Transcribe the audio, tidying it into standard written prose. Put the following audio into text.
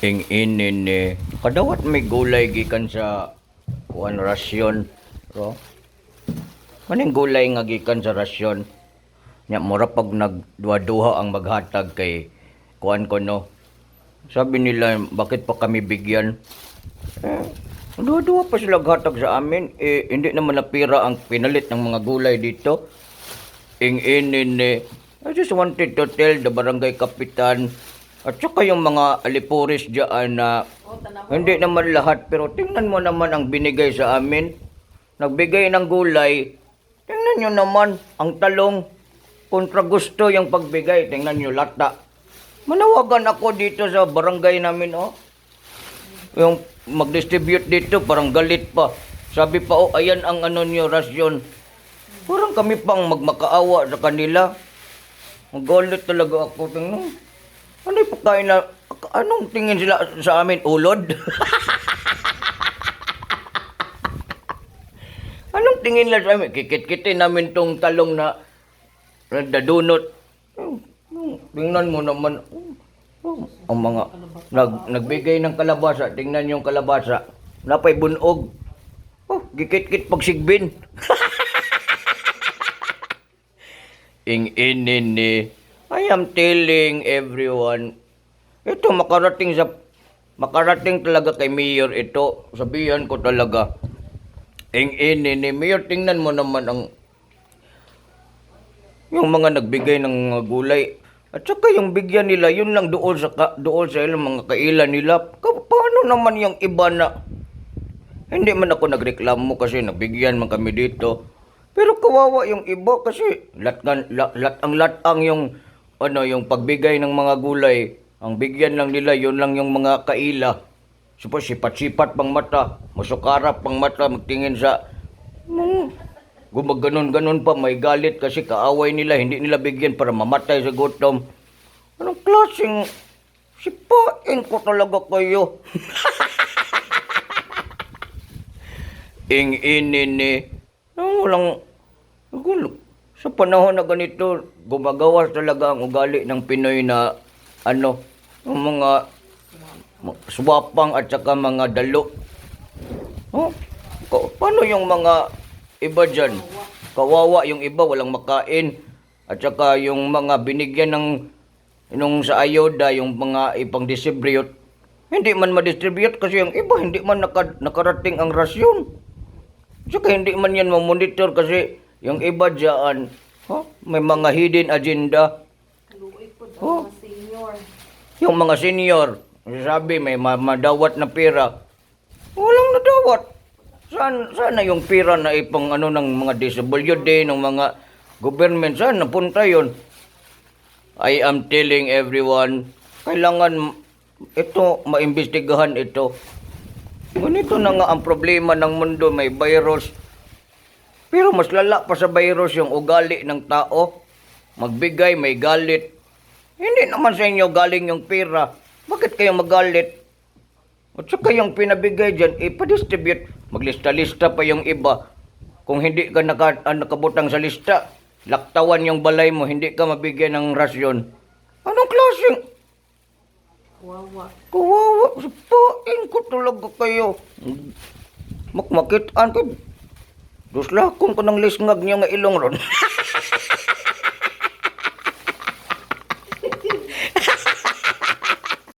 Ing inin ni kadawat may gulay gikan sa kuan rasyon. Ro. Maning gulay nga gikan sa rasyon. Nya mura pag nagduha-duha ang maghatag kay kuan ko no. Sabi nila bakit pa kami bigyan? Eh, duha-duha pa sila hatag sa amin. Eh, hindi naman na pira ang pinalit ng mga gulay dito. Ing inin ni I just wanted to tell the barangay kapitan at saka yung mga alipuris dyan na hindi naman lahat pero tingnan mo naman ang binigay sa amin. Nagbigay ng gulay. Tingnan nyo naman ang talong. Kontra gusto yung pagbigay. Tingnan nyo lata. Manawagan ako dito sa barangay namin oh. Yung mag-distribute dito parang galit pa. Sabi pa oh ayan ang ano nyo rasyon. Parang kami pang magmakaawa sa kanila. Ang galit talaga ako. Tingnan. Ano yung pagkain na, anong tingin sila sa amin? Ulod? Anong tingin nila sa amin? Kikit-kitin namin tong talong na dadunot. Tingnan mo naman. Ang mga nagbigay ng kalabasa. Tingnan yung kalabasa. Napay bunog. Oh, gikit-kit pagsigbin. Ing-inin ni I am telling everyone, ito makarating talaga kay Mayor ito. Sabihan ko talaga. Ing-inin ni Mayor, tingnan mo naman yung mga nagbigay ng mga gulay. At saka yung bigyan nila, yun lang doon sa ilang mga kailan nila. Paano naman yung iba na hindi man ako nagreklamo kasi nabigyan man kami dito. Pero kawawa yung iba kasi latang yung yung pagbigay ng mga gulay, ang bigyan lang nila, yun lang yung mga kaila. Supos sipat-sipat pang mata, masukarap pang mata, magtingin sa, gumaganon-ganon pa, may galit kasi kaaway nila, hindi nila bigyan para mamatay sa gutom. Anong klaseng, sipain ko talaga kayo. Ing-inin ni, walang, sa panahon na ganito, gumagawas talaga ang ugali ng Pinoy na yung mga swapang at saka mga dalo. Oh, paano yung mga iba dyan? Kawawa yung iba, walang makain. At saka yung mga binigyan nung sa ayuda, yung mga ipang-distribute, hindi man ma-distribute kasi yung iba hindi man nakarating ang rasyon. At saka hindi man yan mamonitor kasi yung iba dyan, may mga hidden agenda. Yung mga senior, sabi may madawat na pera. Walang nadawat. Sana yung pera na ipang ng mga DSWD, ng mga government, saan napunta yun? I am telling everyone, kailangan ito, maimbestigahan ito. Ganito na nga ang problema ng mundo, may virus. Pero mas lala pa sa virus yung ugali ng tao. Magbigay, may galit. Hindi naman sa inyo galing yung pera. Bakit kayo magalit? At saka yung pinabigay dyan, ipadistribute. Maglista-lista pa yung iba. Kung hindi ka nakabutang sa lista, laktawan yung balay mo, hindi ka mabigyan ng rasyon. Anong klaseng? Kawawa. Sapain ko talaga kayo. Makmakitaan ko. Duslakon ko ng lisngag niya nga ilong ron.